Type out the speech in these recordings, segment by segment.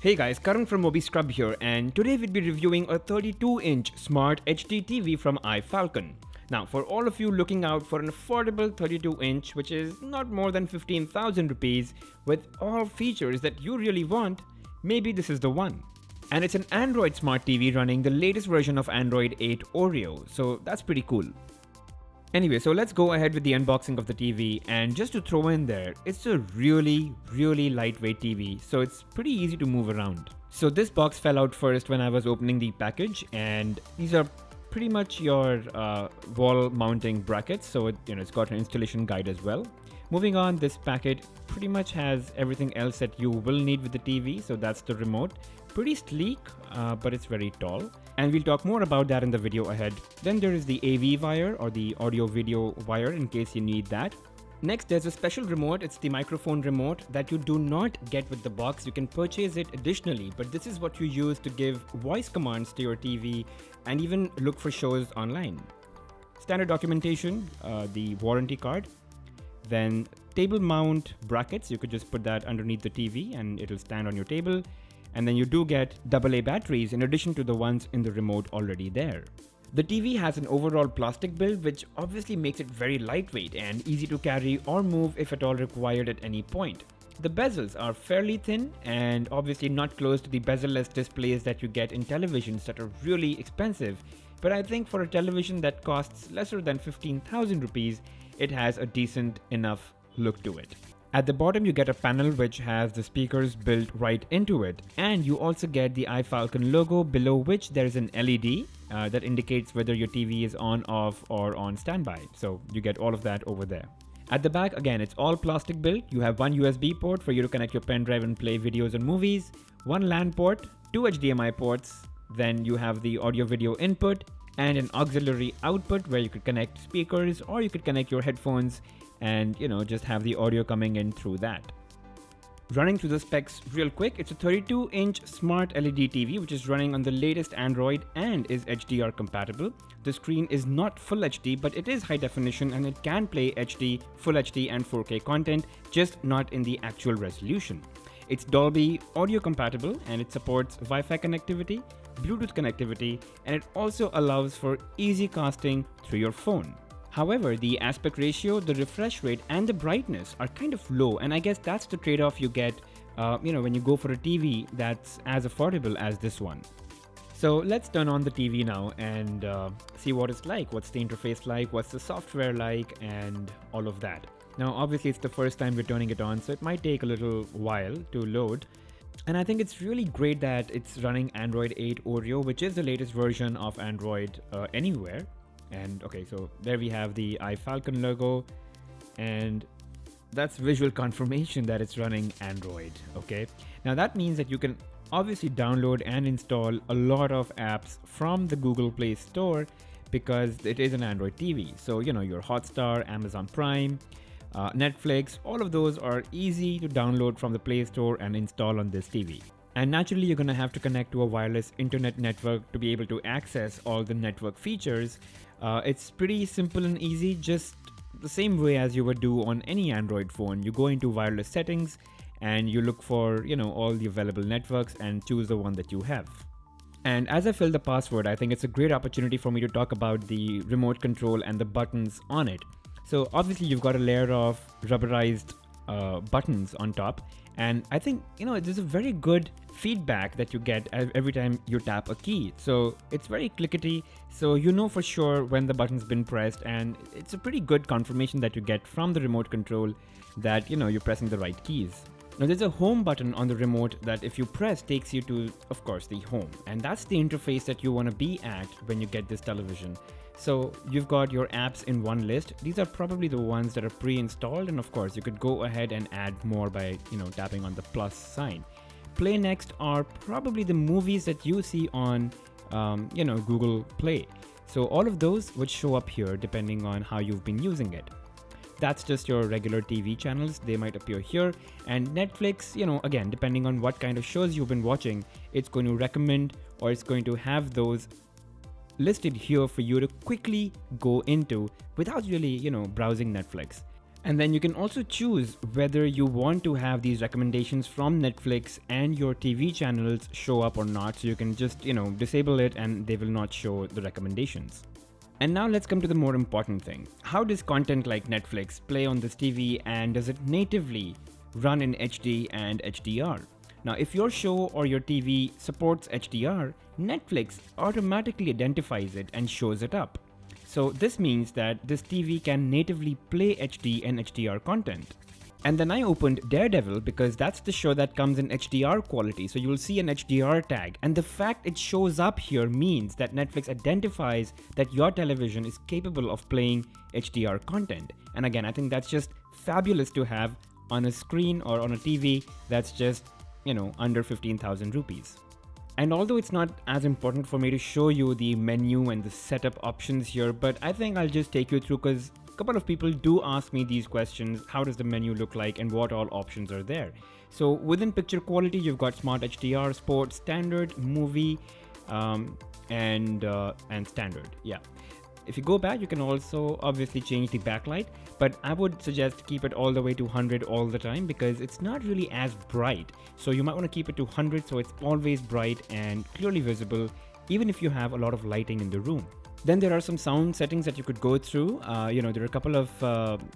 Hey guys, Karan from Moby Scrub here, and today we'll be reviewing a 32-inch smart HD TV from iFalcon. Now, for all of you looking out for an affordable 32-inch, which is not more than 15,000 rupees, with all features that you really want, maybe this is the one. And it's an Android smart TV running the latest version of Android 8 Oreo, so that's pretty cool. Anyway, so let's go ahead with the unboxing of the TV, and just to throw in there, it's a really lightweight TV, so it's pretty easy to move around. So this box fell out first when I was opening the package, and these are pretty much your wall mounting brackets, so it's got an installation guide as well. Moving on, this packet pretty much has everything else that you will need with the TV, so that's the remote. Pretty sleek, but it's very tall. And we'll talk more about that in the video ahead. Then there is the AV wire, or the audio video wire, in case you need that. Next, there's a special remote. It's the microphone remote that you do not get with the box. You can purchase it additionally, but this is what you use to give voice commands to your TV and even look for shows online. Standard documentation, the warranty card. Then table mount brackets. You could just put that underneath the TV and it'll stand on your table. And then you do get AA batteries in addition to the ones in the remote already there. The TV has an overall plastic build, which obviously makes it very lightweight and easy to carry or move if at all required at any point. The bezels are fairly thin and obviously not close to the bezel-less displays that you get in televisions that are really expensive, but I think for a television that costs lesser than 15,000 rupees, it has a decent enough look to it. At the bottom, you get a panel which has the speakers built right into it, and you also get the iFalcon logo, below which there is an LED that indicates whether your TV is on, off, or on standby. So you get all of that over there. At the back, again, it's all plastic built. You have one USB port for you to connect your pen drive and play videos and movies, one LAN port, two HDMI ports, then you have the audio video input, and an auxiliary output where you could connect speakers or you could connect your headphones and just have the audio coming in through that. Running through the specs real quick, it's a 32-inch smart LED TV which is running on the latest Android and is HDR compatible. The screen is not full HD, but it is high definition and it can play HD, full HD and 4K content, just not in the actual resolution. It's Dolby audio compatible and it supports Wi-Fi connectivity, Bluetooth connectivity, and it also allows for easy casting through your phone. However, the aspect ratio, the refresh rate, and the brightness are kind of low, and I guess that's the trade-off you get when you go for a TV that's as affordable as this one. So let's turn on the TV now and see what it's like. What's the interface like? What's the software like? And all of that. Now, obviously, it's the first time we're turning it on, so it might take a little while to load. And I think it's really great that it's running Android 8 Oreo, which is the latest version of Android anywhere. And okay, so there we have the iFalcon logo, and that's visual confirmation that it's running Android. Okay, now that means that you can obviously download and install a lot of apps from the Google Play Store because it is an Android TV. So your Hotstar, Amazon Prime, Netflix, all of those are easy to download from the Play Store and install on this TV. And naturally, you're going to have to connect to a wireless internet network to be able to access all the network features. It's pretty simple and easy, just the same way as you would do on any Android phone. You go into wireless settings and you look for, all the available networks and choose the one that you have. And as I fill the password, I think it's a great opportunity for me to talk about the remote control and the buttons on it. So obviously, you've got a layer of rubberized buttons on top. And I think, there's a very good feedback that you get every time you tap a key. So it's very clickety. So for sure when the button's been pressed, and it's a pretty good confirmation that you get from the remote control that, you're pressing the right keys. Now there's a home button on the remote that if you press takes you to, of course, the home. And that's the interface that you want to be at when you get this television. So you've got your apps in one list. These are probably the ones that are pre-installed, and of course you could go ahead and add more by tapping on the plus sign. Play next are probably the movies that you see on Google Play. So all of those would show up here depending on how you've been using it. That's just your regular TV channels. They might appear here. And Netflix, again, depending on what kind of shows you've been watching, it's going to recommend or it's going to have those listed here for you to quickly go into without really, browsing Netflix. And then you can also choose whether you want to have these recommendations from Netflix and your TV channels show up or not. So you can just, disable it and they will not show the recommendations. And now let's come to the more important thing. How does content like Netflix play on this TV, and does it natively run in HD and HDR? Now, if your show or your TV supports HDR, Netflix automatically identifies it and shows it up. So this means that this TV can natively play HD and HDR content. And then I opened Daredevil because that's the show that comes in HDR quality. So you'll see an HDR tag. And the fact it shows up here means that Netflix identifies that your television is capable of playing HDR content. And again, I think that's just fabulous to have on a screen or on a TV that's just, under 15,000 rupees. And although it's not as important for me to show you the menu and the setup options here, but I think I'll just take you through because a couple of people do ask me these questions. How does the menu look like and what all options are there? So within picture quality, you've got Smart HDR, Sport, Standard, Movie, and Standard. Yeah. If you go back, you can also obviously change the backlight, but I would suggest keep it all the way to 100 all the time because it's not really as bright. So you might want to keep it to 100 so it's always bright and clearly visible, even if you have a lot of lighting in the room. Then there are some sound settings that you could go through. There are a couple of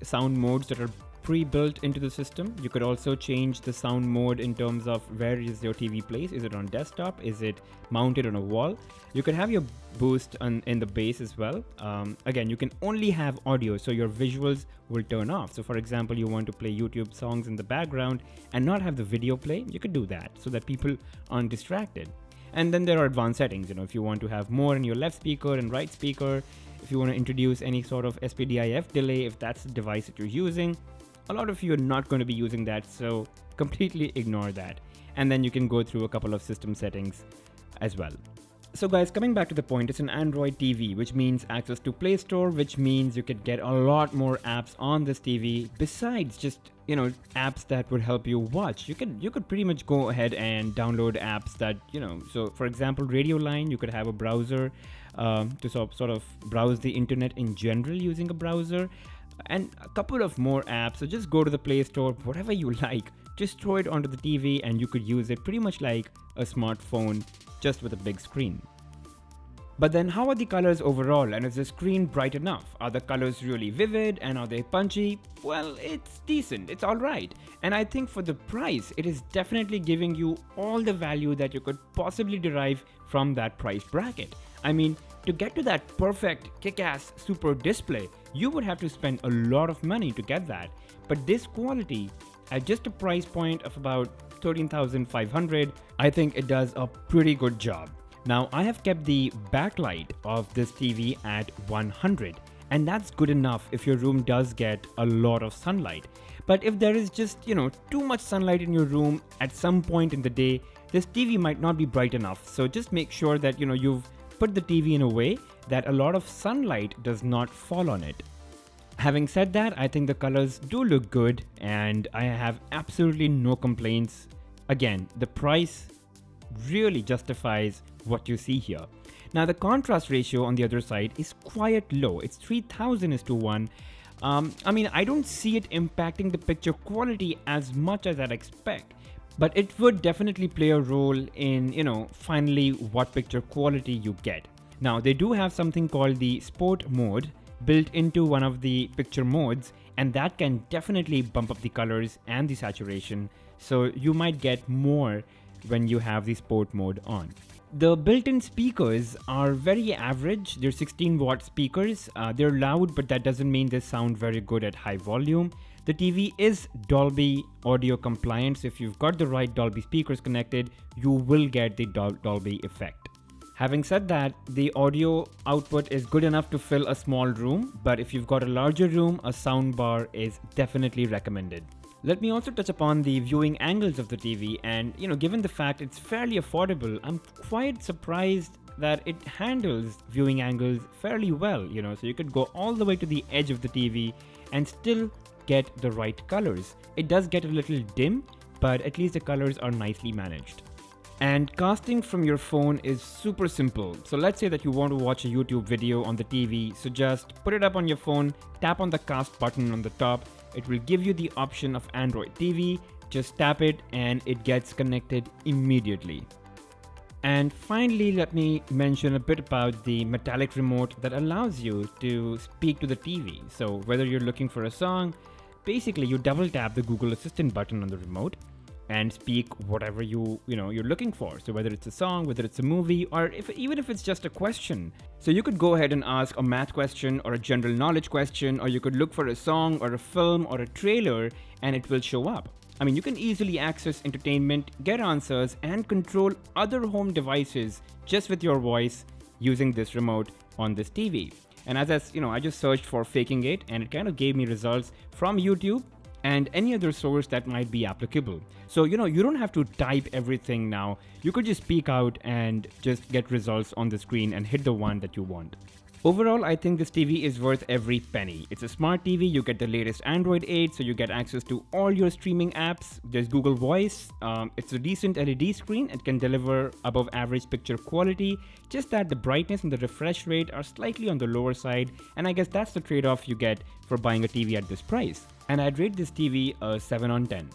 sound modes that are pre-built into the system. You could also change the sound mode in terms of where is your TV placed. Is it on desktop? Is it mounted on a wall? You could have your boost in the bass as well. Again, you can only have audio, so your visuals will turn off. So for example, you want to play YouTube songs in the background and not have the video play, you could do that so that people aren't distracted. And then there are advanced settings, if you want to have more in your left speaker and right speaker, if you want to introduce any sort of SPDIF delay, if that's the device that you're using. A lot of you are not going to be using that, so completely ignore that. And then you can go through a couple of system settings as well. So guys, coming back to the point, it's an Android TV, which means access to Play Store, which means you could get a lot more apps on this TV besides just, apps that would help you watch. You could pretty much go ahead and download apps that, so for example, Radio Line, you could have a browser to sort of browse the internet in general using a browser. And a couple of more apps. So just go to the Play Store, whatever you like, just throw it onto the TV and you could use it pretty much like a smartphone, just with a big screen. But then how are the colors overall, and is the screen bright enough? Are the colors really vivid and are they punchy? Well, it's decent, it's alright. And I think for the price, it is definitely giving you all the value that you could possibly derive from that price bracket. I mean, to get to that perfect kick-ass super display, you would have to spend a lot of money to get that. But this quality, at just a price point of about 13,500, I think it does a pretty good job. Now, I have kept the backlight of this TV at 100, and that's good enough if your room does get a lot of sunlight. But if there is just, too much sunlight in your room at some point in the day, this TV might not be bright enough. So just make sure that, you've put the TV in a way that a lot of sunlight does not fall on it. Having said that, I think the colors do look good and I have absolutely no complaints. Again, the price really justifies what you see here. Now the contrast ratio on the other side is quite low. It's 3000:1. I don't see it impacting the picture quality as much as I'd expect. But it would definitely play a role in, finally what picture quality you get. Now, they do have something called the Sport mode built into one of the picture modes, and that can definitely bump up the colors and the saturation. So you might get more when you have the Sport mode on. The built-in speakers are very average. They're 16-watt speakers. They're loud, but that doesn't mean they sound very good at high volume. The TV is Dolby audio compliant, so if you've got the right Dolby speakers connected, you will get the Dolby effect. Having said that, the audio output is good enough to fill a small room, but if you've got a larger room, a soundbar is definitely recommended. Let me also touch upon the viewing angles of the TV, and given the fact it's fairly affordable, I'm quite surprised that it handles viewing angles fairly well, so you could go all the way to the edge of the TV and still get the right colors. It does get a little dim, but at least the colors are nicely managed. And casting from your phone is super simple. So let's say that you want to watch a YouTube video on the TV, so just put it up on your phone, tap on the cast button on the top, it will give you the option of Android TV. Just tap it and it gets connected immediately. And finally, let me mention a bit about the metallic remote that allows you to speak to the TV. So whether you're looking for a song, basically you double tap the Google Assistant button on the remote and speak whatever you're looking for. So whether it's a song, whether it's a movie, or even if it's just a question. So you could go ahead and ask a math question or a general knowledge question, or you could look for a song or a film or a trailer and it will show up. I mean, you can easily access entertainment, get answers, and control other home devices just with your voice using this remote on this TV. And I just searched for faking it and it kind of gave me results from YouTube and any other source that might be applicable. So, you don't have to type everything now. You could just speak out and just get results on the screen and hit the one that you want. Overall, I think this TV is worth every penny. It's a smart TV, you get the latest Android 8, so you get access to all your streaming apps. There's Google Voice, it's a decent LED screen, it can deliver above average picture quality, just that the brightness and the refresh rate are slightly on the lower side, and I guess that's the trade-off you get for buying a TV at this price. And I'd rate this TV a 7 on 10.